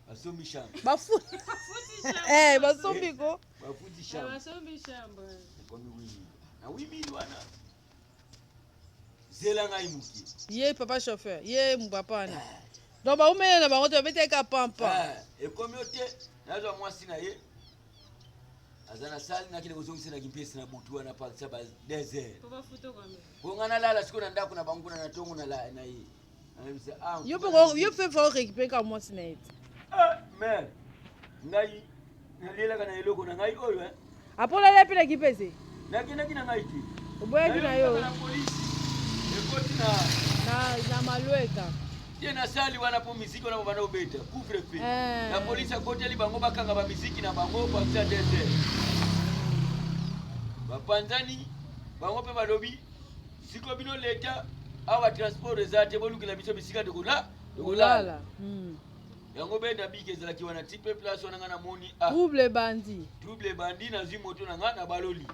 Basombi shamba. Bafuti shamba. Basombi ko. Bafuti shamba. Basombi shamba. Komi wimi. Na wimi wana. Zela ngai muki. Ye papa chauffeur, ye mpapa na. Donc ba umene na bango to beteka pampa. E komi ote nazo mwasi na ye. Azana sali na kile kuzongisa na kimpesi na butu na pa saba desert. Papa futo kwa mimi. Ngana lala siku na ndako na bangu na tongo na la na hii. Anabisa Yo fait faut récupérer comme moi sinet. Mais ngai nalila kana eloko na ngai oyo Apola la pile kipese. Na kina ngai ki. Oboya kina yo. Na polisi. Ekoti na malweka. Ye na sali wana po miziki wana bana obeta. Couvre feu. Na polisi akoteli bango bakanga ba miziki na bango pa sa desert. Bapanzani bango pe balobi siko bino leta awa transport ezate bolukila biso bisika de kulala. Yango benda bigezela kiwana tipe place onanga na moni Trouble bandi na zi moto na ngana baloli.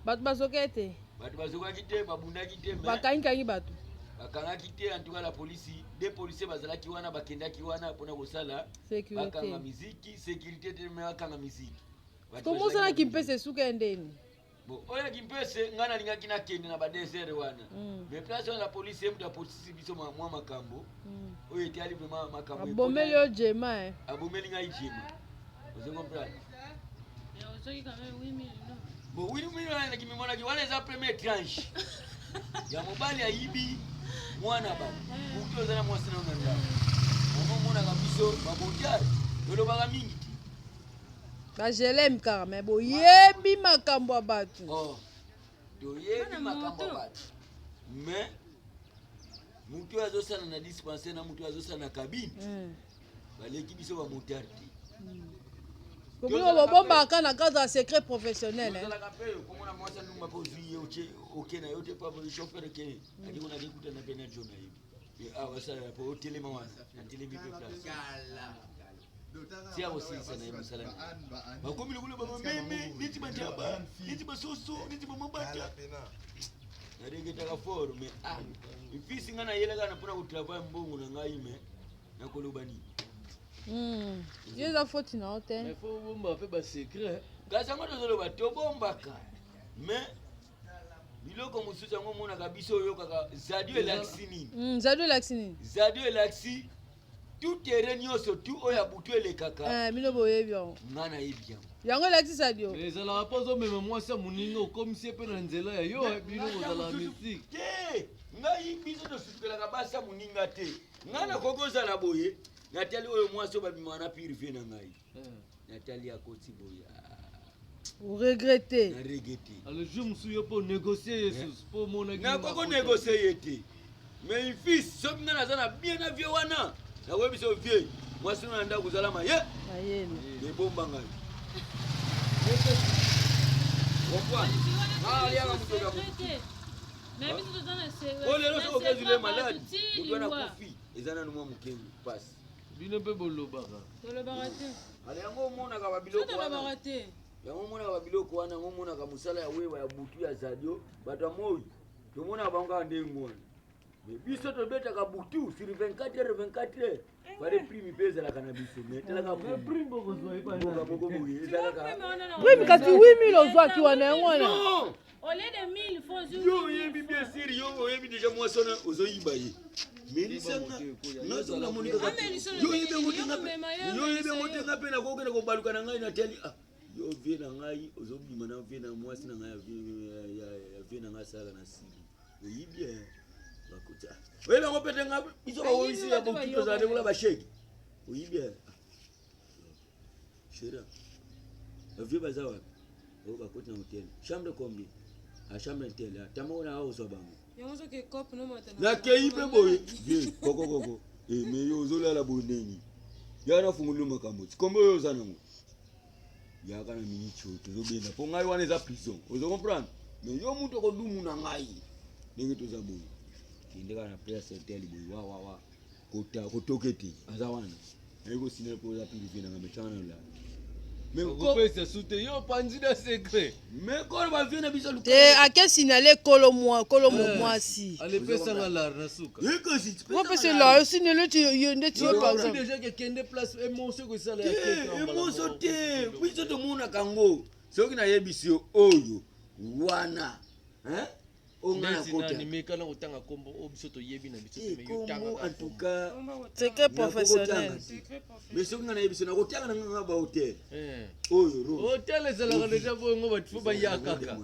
Batu basokete. Batu bazoka kite babunda kite bakangi batu. Bakanga kite en tout cas la police, des policiers bazala kiwana bakenda kiwana pona kosala sécurité. Bakanga muziki, sécurité de me bakanga muziki. Comment ça na kimpese suka ndeni? Bon, oya kimpese ngana linga kina kende na ba desert wana. Mais place la police mta police biso mwa makambo. Oye tiali vraiment makambo. Abomeli jema Abomeli ngai jema. Vous comprenez? Ya usoki kama 8 millions. Bon, 8 millions na kimimona ki wana za premier tranche. Ya mobali ya ibi mwana bana. Ukitoza na mwasina unanda. Mama mona kabiso babotari. Lolo baka mingi. Ba jelem car mais bo yebi makambo abatu. Oh. Do yebi makambo abatu. Mais mutu azosana na dispensaire na mutu azosana na cabine. Baleki biso ba motari. Comment bomba kana cadre secret professionnel hein. Comment na mwasa ndumba po zuye oke na yote pa bo chauffeur ke. Adi kuna dikuta na pena jona hivi. Wasa po telema wana. Na telemi pe place. Sia aussi sana hivi salama. Bakomi lokule baba meme niti banjaba, niti basoso, niti bomabata. Na regeta ka forme. Ifisi ngana yela kana pona ku travail mbongo na ngai me na kolobani. Yeza foti na hotel. Mais faut bomba fait ba secret. Gaza ngoto zolo ba to bomba ka. Mais biloko mususa ngo mona kabiso yo kaka Zadio Elaxi nini? Zadio Elaxi nini? Zadio Elaxi tout terrain nyoso tout oya butu ele kaka. Mino boye bien. Ngana yebia. Yango Elaxi Zadio. Les ala pas même moi ça moningo comme si pe na nzela ya yo bino kozala musique. Te, ngai biso to sukela ka basa moninga te. Ngana kokoza la boye. Natali oyo mwasi babima na purifier na ngai. Natali akoti boya. Vous regrettez. Na regretter. Alors je me suis pour négocier Jesus pour mon église. Na koko négocier yete. Mais il fils soki ngana zana bien na vieux wana. Na webi so vieux. Mwasi na nda kuzala ma ye. Ayele. Ne bomba ngai. Wapwa. Ya mtoka mtu. Mais biso tozana c'est. Ole lo so kezule malade. Mutu na kufi. Ezana numa mukengu passe. Bino pe bolobaka. Tolobaka te. Ale yango mona ka babiloko wana. Tolobaka te. Yango mona ka babiloko wana, ngo mona ka musala ya wewa ya butu ya Zadio, bato moyi. To mona banga ndengo wana. Mais biso to beta ka butu sur 24 heures 24 heures. Bare prime pesa la cannabis mais tela ka prime boko zwa ipa na boko boye ezala ka. Prime kati 8000 ozwa ki wana ngwana. Au lieu de 1000 faut juste. Yo yebi bien sûr yo yebi déjà moi sona ozoyiba ye. Melisanga nazo na monika ka. Yo yebi ngote ngape na kokena ko baluka na ngai na teli yo vie na ngai ozobima na vie na mwasi na ngai ya vie na ngai sala na sili. Oyibi bakuta. Wewe ngopete ngapi biso ba wisi ya bokuto za ndekula ba sheki. Oyibi Shira. Vie bazawa. O bakuta na hotel. Chambre combien? A chambre d'hôtel. Tamona hao so bango. Yonzo ke cop no mata. Na keipe boye. Ye koko. Me yo zola la boneni. Yana fungulu makambo. Kombo yo zanango. Ya kana minicho tozobenda. Po ngai wana za prison. Ozo comprendre? Mais yo muto ko dumu na ngai. Ndenge tozaboye. Kindeka na place hotel boye wa. Kota kotoketi. Azawana. Ego sinele ko za pili vina ngamechana la. Mais okopesa sute yo panzi na secret kolo bavie na biso te ake signale kolo mwasi alepesanga lar na suka opesa la yo signale nde tiyo par exemple déjà kekende place émotion kosala ya emoso te biso tomonaka ngo soki nayebisi yo oyo wana nimekana kotanga kombo oyo biso toyebi na biso kombo en tout cas secret professionnel mais soki nga nayebiso nakotanga na nganga bahotel oyo hotel ezalaka deja boyongo bato fo baya kaka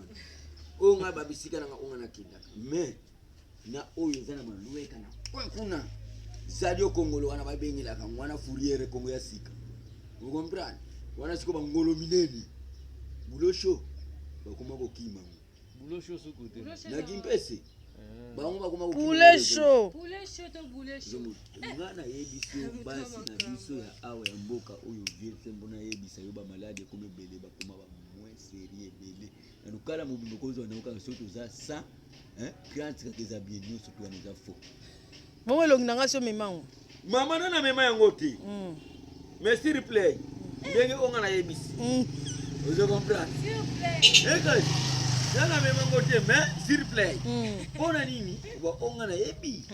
oyo nga babisika nanga onga nakendaka mais na oyo eza na malweka na kuna zali okongolo wana babengelaka wana fouriere kongo ya sika okomprendre wana siko bangolo minene bulosho bakoma kokima bulosho sukuti na kimpese bango bakoma kokima poulet chaud ngana yebiso basi na biso ya awa ya mboka oyo viete mbona yebisa yo bamalade ekoma ebele bakoma bamwin seri ebele na lukala mobimbo kozwa na yoka soki oza 100 krante kaka eza bien nyonso to wana eza faux bongo elongi na nga so memango mama nana mema yango te mais s'il plaît ndenge onga nayebisi ozo comprendre ekasi nana mema yango te mais s'il plaît mpona nini onga nayebi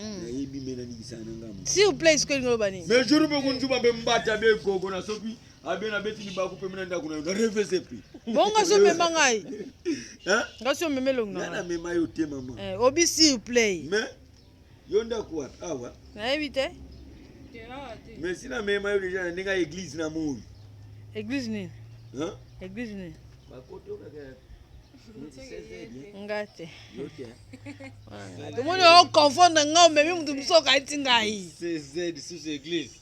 mena nikisana ngambo s'il plaît sikoyo ngoloba nini mais jour moko nzuba mpe mbata be gogo na soki abe na beti libaku mpe mina ndako na yo na revese mpe bongo so mema ngai nga so mema elongi na nana mema yo te mama obi s'il plaît mais yo ndako wapi awa nayebi te mais sina mema yo deja na ndenge ya église na moi église nini église nini nga te tomoni oconfondre nga omemi mutu mosu okaiti ngai cz susu église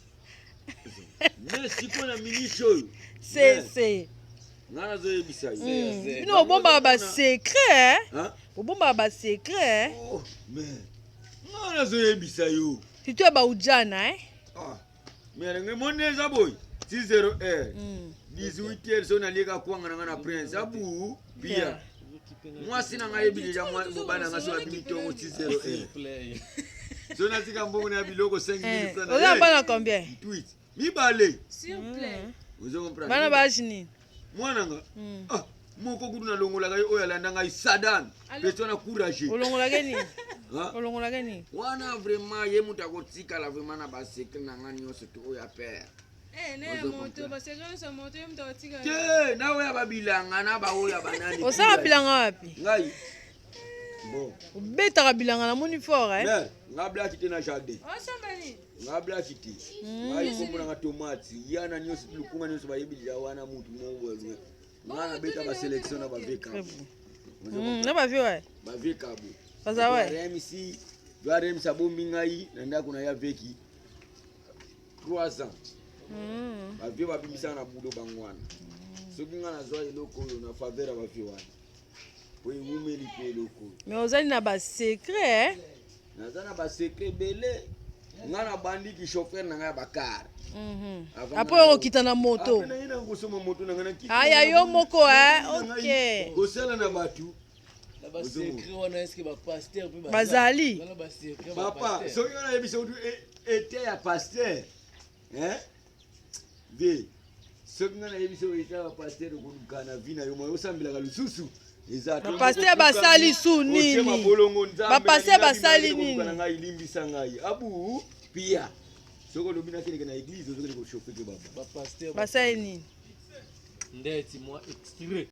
mais siko na minisi oyo cc nga nazoyebisa yo bino obombaka basekret obombaka basekret mais nga nazoyebisa yo tito ya baujana mais ndenge monde eza boye 60 18h so nalieka kwanga na nga na prince abu bia mwasi na ngai ebilija mobana nga so abimi ntongo 60 so natika mbongo na biloko 5000 francs oza bana combien tweet mibale bana baji nini mwana nga moko kutu nalongolaka ye oyo alanda ngai sadan peso na courage olongolake nini olongolake nini wana vraiment ye mutu akotikala vraiment na basekre na nga nyonso to oyo apere te na oyo babilanga na baoyo banani osala bilanga wapi ngai obetaka bilanga na moni fort nga blaki te na jardin nga blaki te ngai kombonanga tomati yana nyonso lukunga nyonso bayebilija wana mutu mowelwe nga nabeta basélection na bavekabu na bavie wa bavekabu baza wa remisi varemisa bombi ngai na ndako na ya veki 3 ans bavie babimisaka na bulo bango wana soki nga nazwa eloko oyo na faveur ya bavie wana po ewumeli mpe eloko oyo mais ozali na basekret naza na basekret ebele nga na bandiki chauffeur na ngai ya bakare apo okokita na moto aya yo moko ok kosala na bato bazali papa soki nga nayebisa kutu ete ya paster ve soki nga nayebisa oyo ete ya paster okoluka na vi na yo moyo osambelaka lisusu bapaster basali su nini bapaster basali nini ngai limbisa ngai abu pia soko lobi nakeleke na église ozokende kochauffe ke baba basali nini ndeti moi extrait